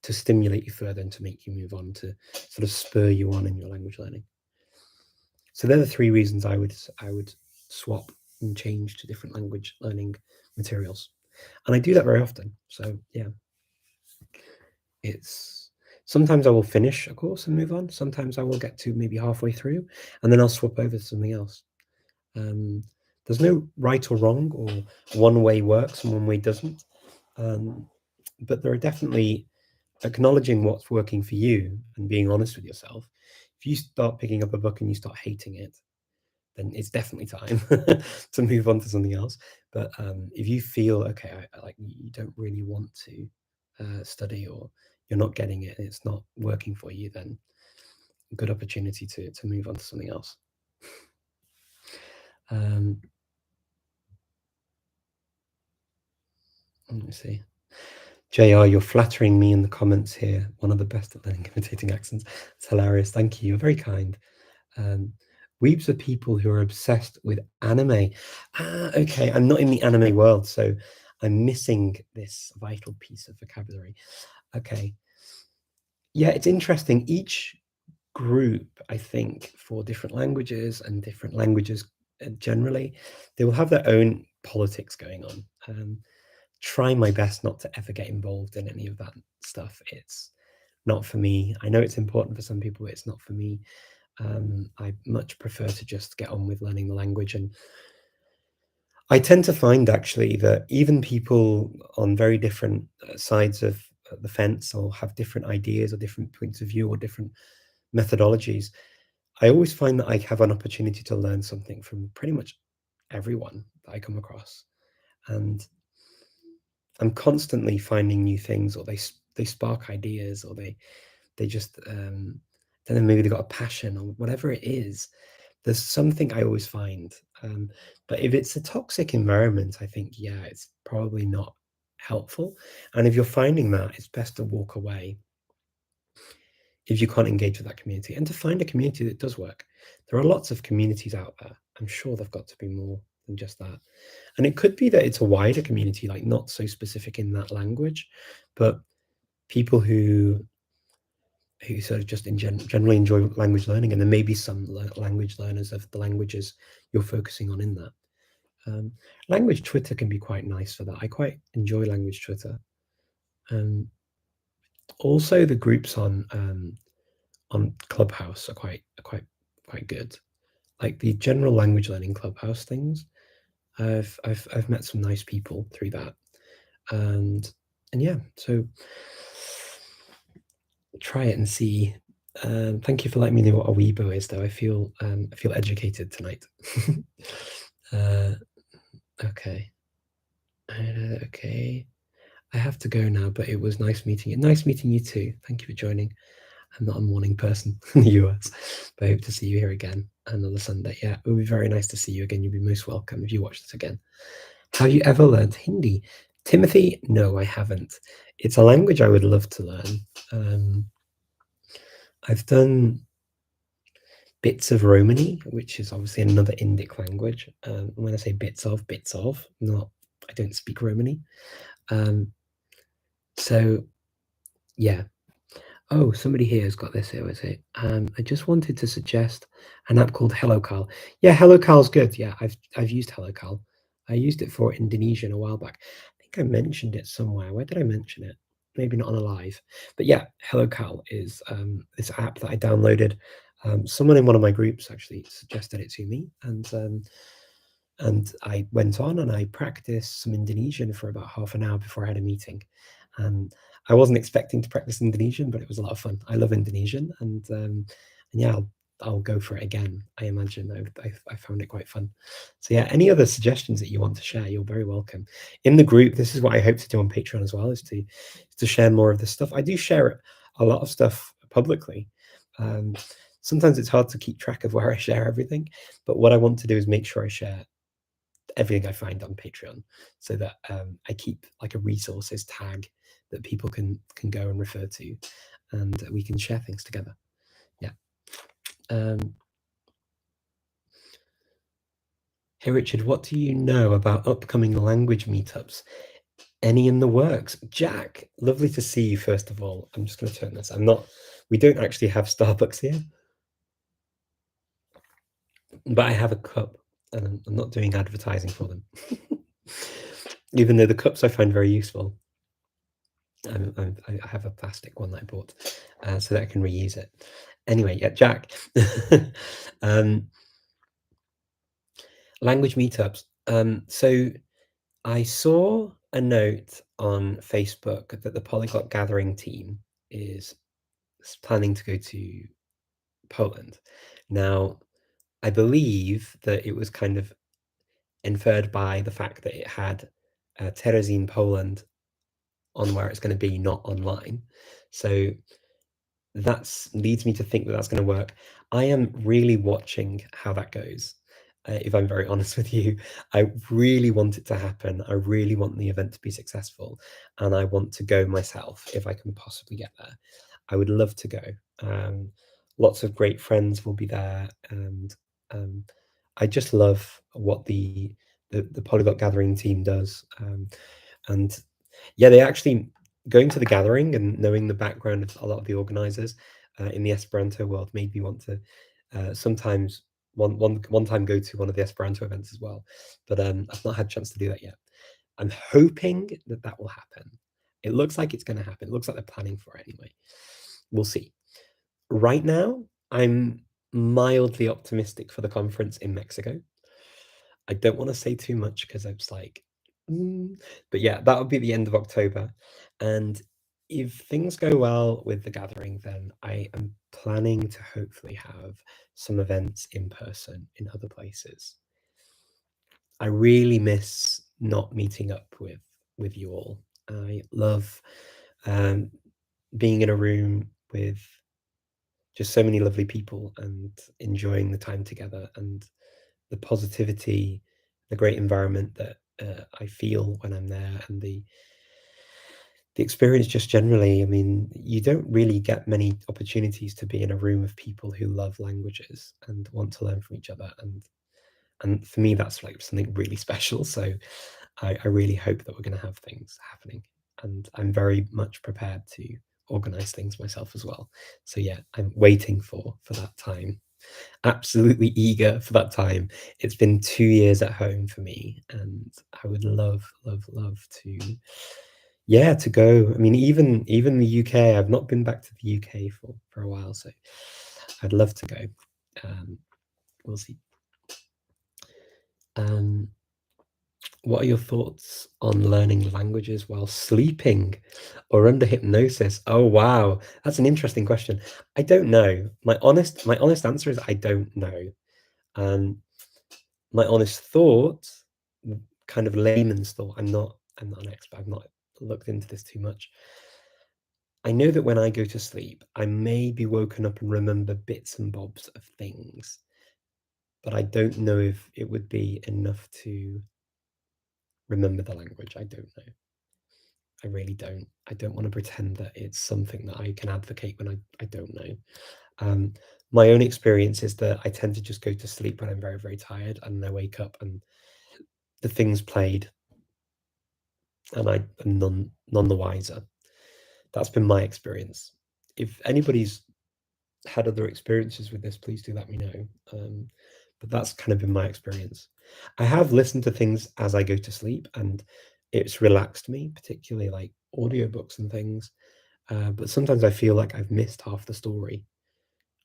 to stimulate you further and to make you move on, to sort of spur you on in your language learning. So they're the three reasons I would swap and change to different language learning materials. And I do that very often. So yeah, it's sometimes I will finish a course and move on. Sometimes I will get to maybe halfway through and then I'll swap over to something else. There's no right or wrong, or one way works and one way doesn't. But there are definitely acknowledging what's working for you and being honest with yourself. If you start picking up a book and you start hating it, then it's definitely time to move on to something else. But if you feel okay, like you don't really want to study, or you're not getting it and it's not working for you, then good opportunity to move on to something else. Let me see. JR, you're flattering me in the comments here. One of the best at learning imitating accents. It's hilarious. Thank you. You're very kind. Weebs are people who are obsessed with anime. Okay. I'm not in the anime world, so I'm missing this vital piece of vocabulary. Okay. Yeah, it's interesting. Each group, I think, for different languages and different languages generally, they will have their own politics going on. Try my best not to ever get involved in any of that stuff. It's not for me. I know it's important for some people, but it's not for me. I much prefer to just get on with learning the language. And I tend to find actually that even people on very different sides of the fence, or have different ideas or different points of view or different methodologies, I always find that I have an opportunity to learn something from pretty much everyone that I come across. And I'm constantly finding new things, or they spark ideas, or they just don't know, maybe they've got a passion or whatever it is. There's something I always find. But if it's a toxic environment, I think, yeah, it's probably not helpful. And if you're finding that, it's best to walk away if you can't engage with that community, and to find a community that does work. There are lots of communities out there. I'm sure there've got to be more than just that. And it could be that it's a wider community, like not so specific in that language, but people who sort of just generally enjoy language learning, and there may be some language learners of the languages you're focusing on in that. Language Twitter can be quite nice for that. I quite enjoy language Twitter. Also, the groups on Clubhouse are quite good. Like the general language learning Clubhouse things, I've met some nice people through that, and yeah, so try it and see. Thank you for letting me know what a Weibo is, though. I feel educated tonight. Okay. Okay. I have to go now, but it was nice meeting you. Nice meeting you too. Thank you for joining. I'm not a morning person in the US, but I hope to see you here again another Sunday. Yeah, it would be very nice to see you again. You'd be most welcome if you watch this again. Have you ever learned Hindi? Timothy, no, I haven't. It's a language I would love to learn. I've done bits of Romani, which is obviously another Indic language. When I say bits of, not, I don't speak Romani. So, yeah. Oh, somebody here has got this. Here is it. I just wanted to suggest an app called HelloCal. Yeah, HelloCal's good. Yeah, I've used HelloCal. I used it for Indonesian a while back. I think I mentioned it somewhere. Where did I mention it? Maybe not on a live. But yeah, HelloCal is this app that I downloaded. Someone in one of my groups actually suggested it to me, and I went on and I practiced some Indonesian for about half an hour before I had a meeting. And I wasn't expecting to practice Indonesian, but it was a lot of fun. I love Indonesian, and yeah, I'll go for it again. I imagine I found it quite fun. So yeah, any other suggestions that you want to share, you're very welcome. In the group, this is what I hope to do on Patreon as well, is to share more of this stuff. I do share a lot of stuff publicly. Sometimes it's hard to keep track of where I share everything, but what I want to do is make sure I share everything I find on Patreon, so that I keep like a resources tag that people can go and refer to, and we can share things together. Yeah. Hey Richard, what do you know about upcoming language meetups? Any in the works? Jack, lovely to see you first of all. I'm just going to turn this. We don't actually have Starbucks here, but I have a cup, and I'm not doing advertising for them. Even though the cups I find very useful. I have a plastic one that I bought, so that I can reuse it. Anyway, yeah, Jack. Language meetups. So I saw a note on Facebook that the Polyglot Gathering team is planning to go to Poland. Now, I believe that it was kind of inferred by the fact that it had Terezin Poland on where it's going to be, not online. So that leads me to think that that's going to work. I am really watching how that goes. If I'm very honest with you, I really want it to happen. I really want the event to be successful, and I want to go myself if I can possibly get there. I would love to go. Lots of great friends will be there, and I just love what the Polyglot Gathering team does. And yeah, they actually, going to the gathering and knowing the background of a lot of the organizers in the Esperanto world made me want to sometimes one time go to one of the Esperanto events as well. But I've not had a chance to do that yet. I'm hoping that that will happen. It looks like it's going to happen. It looks like they're planning for it anyway. We'll see. Right now, I'm mildly optimistic for the conference in Mexico. I don't want to say too much because I was like, but yeah, that'll be the end of October. And if things go well with the gathering, then I am planning to hopefully have some events in person in other places. I really miss not meeting up with you all. I love being in a room with just so many lovely people and enjoying the time together, and the positivity, the great environment that I feel when I'm there, and the experience just generally. I mean, you don't really get many opportunities to be in a room of people who love languages and want to learn from each other, and for me, that's like something really special. So I really hope that we're going to have things happening, and I'm very much prepared to organize things myself as well. So yeah, I'm waiting for that time, absolutely eager for that time. It's been 2 years at home for me, and I would love, love, love to, yeah, to go. I mean, even the UK, I've not been back to the UK for a while, so I'd love to go. We'll see. What are your thoughts on learning languages while sleeping or under hypnosis? Oh wow, that's an interesting question. I don't know. My honest answer is I don't know. Um, my honest thought, kind of layman's thought, I'm not an expert, I've not looked into this too much. I know that when I go to sleep, I may be woken up and remember bits and bobs of things, but I don't know if it would be enough to remember the language. I don't know. I really don't. I don't want to pretend that it's something that I can advocate when I don't know. My own experience is that I tend to just go to sleep when I'm very, very tired, and I wake up and the things played, and I am none the wiser. That's been my experience. If anybody's had other experiences with this, please do let me know. But that's kind of been my experience. I have listened to things as I go to sleep, and it's relaxed me, particularly like audiobooks and things. But sometimes I feel like I've missed half the story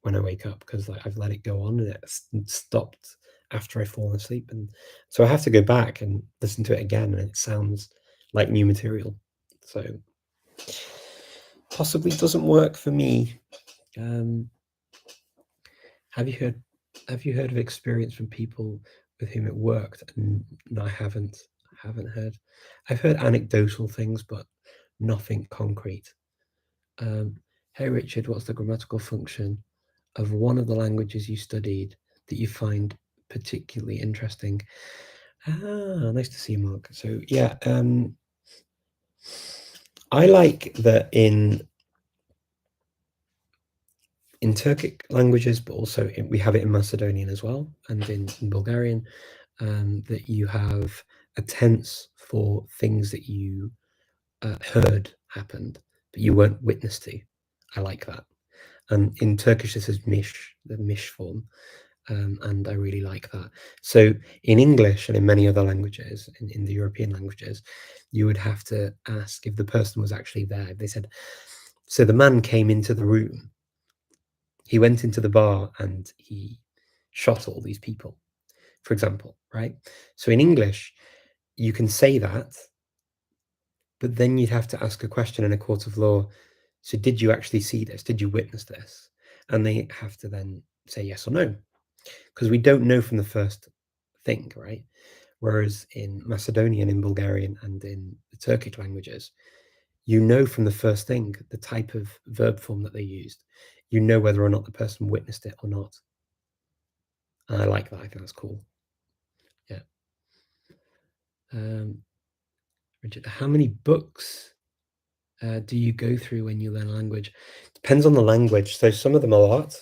when I wake up, because like I've let it go on and it's stopped after I've fallen asleep, and so I have to go back and listen to it again, and it sounds like new material. So possibly doesn't work for me. Have you heard of experience from people with whom it worked? And no, I haven't. Heard. I've heard anecdotal things, but nothing concrete. Hey Richard, what's the grammatical function of one of the languages you studied that you find particularly interesting? Nice to see you, Mark. So yeah, I like that in Turkic languages, but also we have it in Macedonian as well, and in Bulgarian, that you have a tense for things that you heard happened, but you weren't witness to. I like that. And in Turkish, this is mish, the mish form, and I really like that. So in English and in many other languages, in the European languages, you would have to ask if the person was actually there. If they said, so the man came into the room, he went into the bar and he shot all these people, for example, right? So in English, you can say that, but then you'd have to ask a question in a court of law. So did you actually see this? Did you witness this? And they have to then say yes or no, because we don't know from the first thing, right? Whereas in Macedonian, in Bulgarian, and in the Turkic languages, you know from the first thing the type of verb form that they used. You know whether or not the person witnessed it or not. And I like that. I think that's cool. Yeah. Richard, how many books do you go through when you learn a language? Depends on the language. So some of them a lot.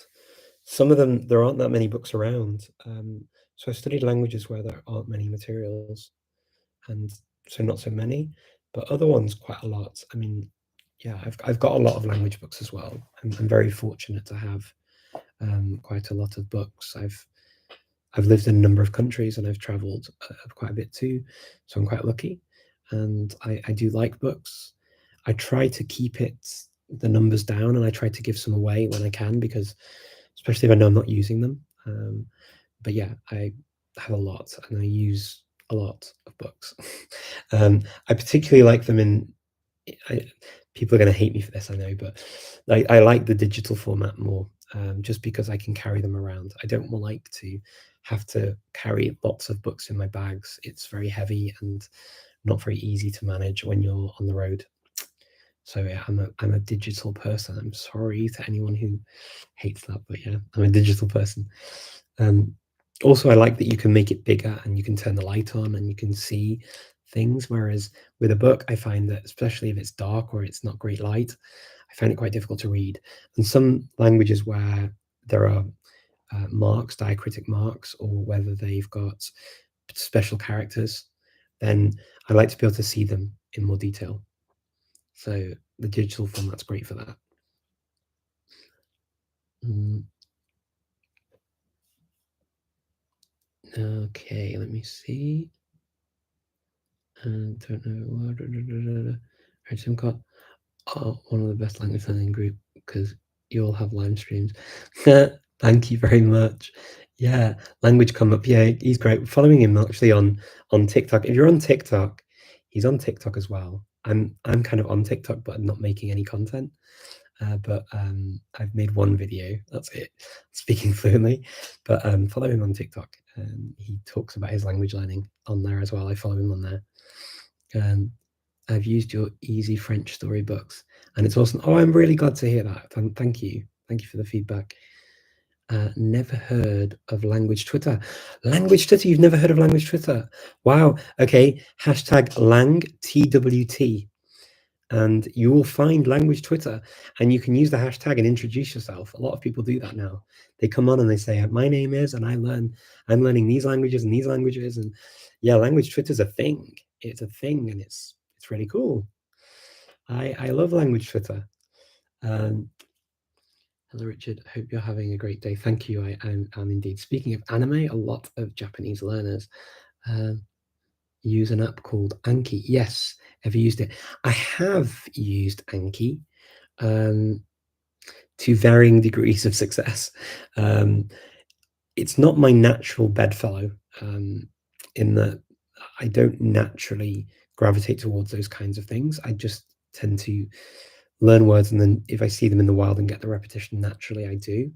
Some of them, there aren't that many books around. So I studied languages where there aren't many materials, and so not so many, but other ones quite a lot. I mean, yeah, I've got a lot of language books as well. I'm very fortunate to have quite a lot of books. I've lived in a number of countries and I've traveled quite a bit too, so I'm quite lucky. And I do like books. I try to keep the numbers down, and I try to give some away when I can, because especially if I know I'm not using them. But yeah, I have a lot, and I use a lot of books. I particularly like them people are going to hate me for this, I know, but I like the digital format more, just because I can carry them around. I don't like to have to carry lots of books in my bags. It's very heavy and not very easy to manage when you're on the road. So yeah, I'm a digital person. I'm sorry to anyone who hates that, but yeah, I'm a digital person. Also, I like that you can make it bigger and you can turn the light on and you can see things. Whereas with a book, I find that, especially if it's dark or it's not great light, I find it quite difficult to read. And some languages where there are marks, diacritic marks, or whether they've got special characters, then I like to be able to see them in more detail. So the digital format's great for that. Okay, let me see. Don't know. Right, so I've got one of the best language learning group, because you all have live streams. Thank you very much. Yeah, language come up. Yeah, he's great. Following him actually on TikTok. If you're on TikTok, he's on TikTok as well. I'm kind of on TikTok, but I'm not making any content. But I've made one video. That's it, speaking fluently. But follow him on TikTok. He talks about his language learning on there as well. I follow him on there. I've used your easy French storybooks, and it's awesome. Oh, I'm really glad to hear that. Thank you. Thank you for the feedback. Never heard of Language Twitter. Language Twitter? You've never heard of Language Twitter? Wow. Okay. Hashtag Lang TWT. And you will find Language Twitter, and you can use the hashtag and introduce yourself. A lot of people do that now. They come on and they say, my name is, and I'm learning these languages and these languages. And yeah, Language Twitter is a thing. It's a thing, and it's really cool. I love Language Twitter. Hello, Richard. Hope you're having a great day. Thank you. I'm indeed. Speaking of anime, a lot of Japanese learners use an app called Anki. Yes, ever used it? I have used Anki to varying degrees of success. It's not my natural bedfellow, in that I don't naturally gravitate towards those kinds of things. I just tend to learn words, and then if I see them in the wild and get the repetition naturally, I do,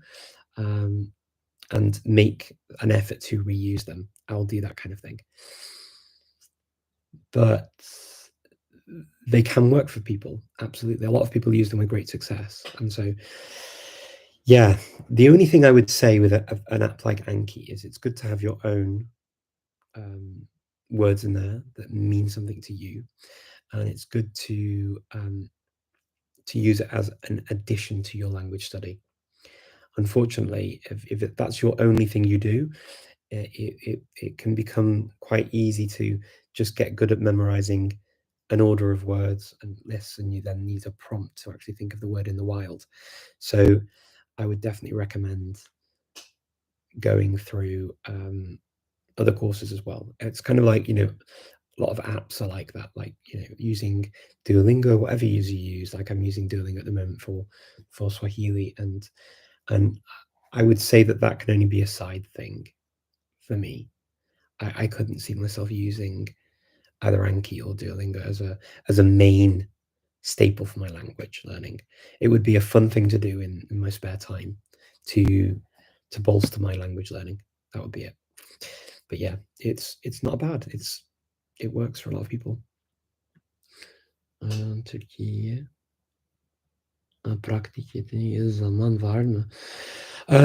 and make an effort to reuse them. I'll do that kind of thing. But they can work for people, absolutely. A lot of people use them with great success. And so, yeah, the only thing I would say with an app like Anki is it's good to have your own words in there that mean something to you, and it's good to use it as an addition to your language study. Unfortunately, if that's your only thing you do, it can become quite easy to just get good at memorizing an order of words and lists, and you then need a prompt to actually think of the word in the wild. So I would definitely recommend going through other courses as well. It's kind of like, a lot of apps are like that, like, using Duolingo, whatever you use. Like I'm using Duolingo at the moment for Swahili, and I would say that can only be a side thing for me. I couldn't see myself using either Anki or Duolingo as a main staple for my language learning. It would be a fun thing to do in my spare time to bolster my language learning. That would be it. But yeah, it's not bad. It works for a lot of people. Türkiye pratik ettiği zaman var mı?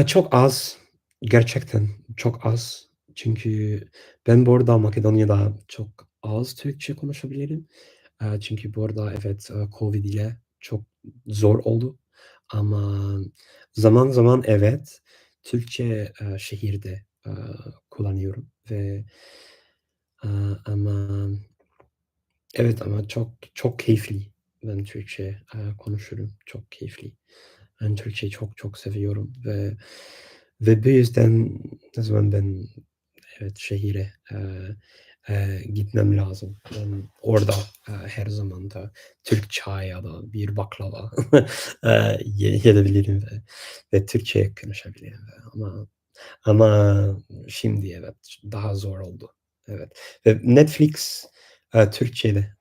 Çok az. Gerçekten çok az. Çünkü ben bu arada Makedonya'da çok az Türkçe konuşabilirim. Çünkü bu arada evet, Covid ile çok zor oldu. Ama zaman zaman evet, Türkçe şehirde kullanıyorum ve ama evet, ama çok keyifli. Ben Türkçe konuşurum. Çok keyifli. Ben Türkçeyi çok seviyorum ve bu yüzden ne zaman ben evet şehire gitmem lazım. Ben orada her zaman da Türk çay ya da bir baklava yiyebilirim ve Türkçe konuşabilirim. Ama şimdi evet daha zor oldu. Evet. Ve Netflix Türkçe'de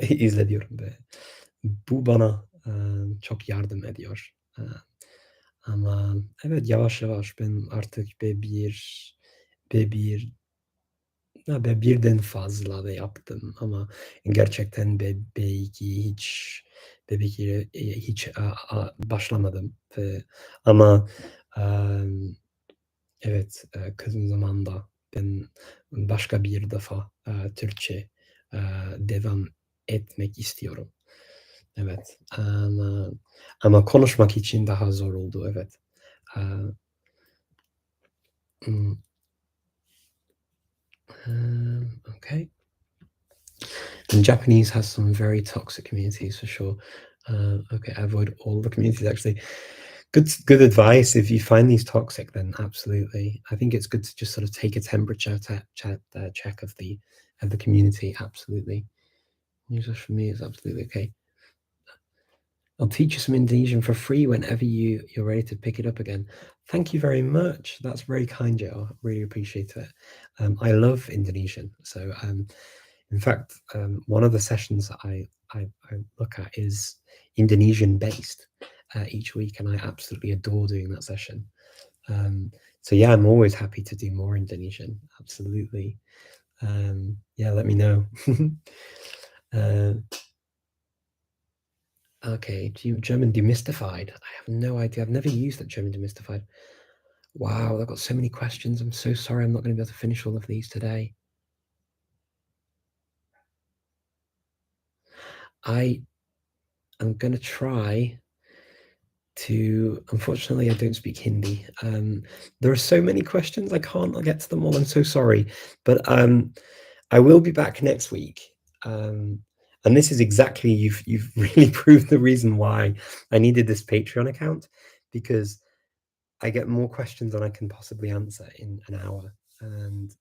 izliyorum ve bu bana çok yardım ediyor. Ama evet, yavaş yavaş ben artık B1 birden fazla da yaptım ama gerçekten B2 hiç başlamadım ama evet, kızım zamanda ben başka bir defa Türkçe devam etmek istiyorum. Evet, ama konuşmak için daha zor oldu, evet. Imm, okay. And Japanese has some very toxic communities for sure. Okay, avoid all the communities actually. Good advice. If you find these toxic, then absolutely. I think it's good to just sort of take a temperature check of the community. Absolutely. User for me is absolutely okay. I'll teach you some Indonesian for free whenever you're ready to pick it up again. Thank you very much. That's very kind, Joe. I really appreciate it. I love Indonesian. So, in fact, one of the sessions that I look at is Indonesian based each week, and I absolutely adore doing that session. So yeah, I'm always happy to do more Indonesian. Absolutely. Yeah, let me know. Okay, German demystified. I have no idea. I've never used that German demystified. Wow, I've got so many questions. I'm so sorry I'm not going to be able to finish all of these today. I am going to try to, unfortunately, I don't speak Hindi. There are so many questions. I can't get to them all. I'm so sorry. But I will be back next week. And this is exactly, you've really proved the reason why I needed this Patreon account, because I get more questions than I can possibly answer in an hour. And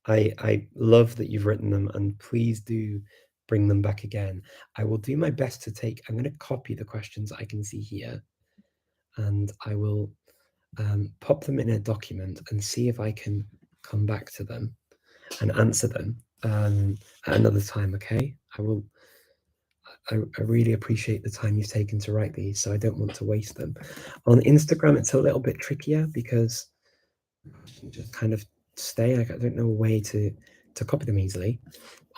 I love that you've written them, and please do bring them back again. I will do my best to I'm going to copy the questions I can see here, and I will pop them in a document and see if I can come back to them and answer them at another time. Okay, I really appreciate the time you've taken to write these, so I don't want to waste them. On Instagram, it's a little bit trickier because you just kind of stay. I don't know a way to copy them easily.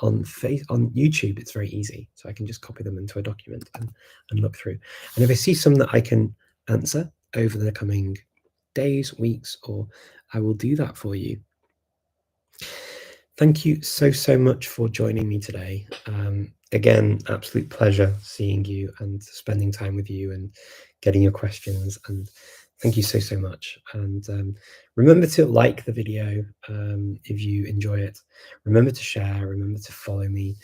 On YouTube, it's very easy, so I can just copy them into a document and look through. And if I see some that I can answer over the coming days, weeks, or I will do that for you. Thank you so much for joining me today. Again, absolute pleasure seeing you and spending time with you and getting your questions. And thank you so much. And remember to like the video if you enjoy it. Remember to share. Remember to follow me.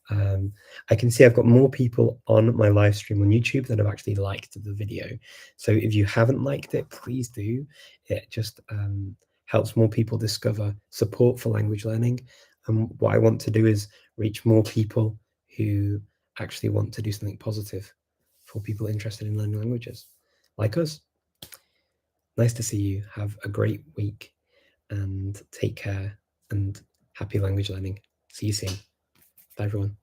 I can see I've got more people on my live stream on YouTube that have actually liked the video. So if you haven't liked it, please do. It just helps more people discover support for language learning. And what I want to do is reach more people who actually want to do something positive for people interested in learning languages, like us. Nice to see you. Have a great week and take care and happy language learning. See you soon. Bye, everyone.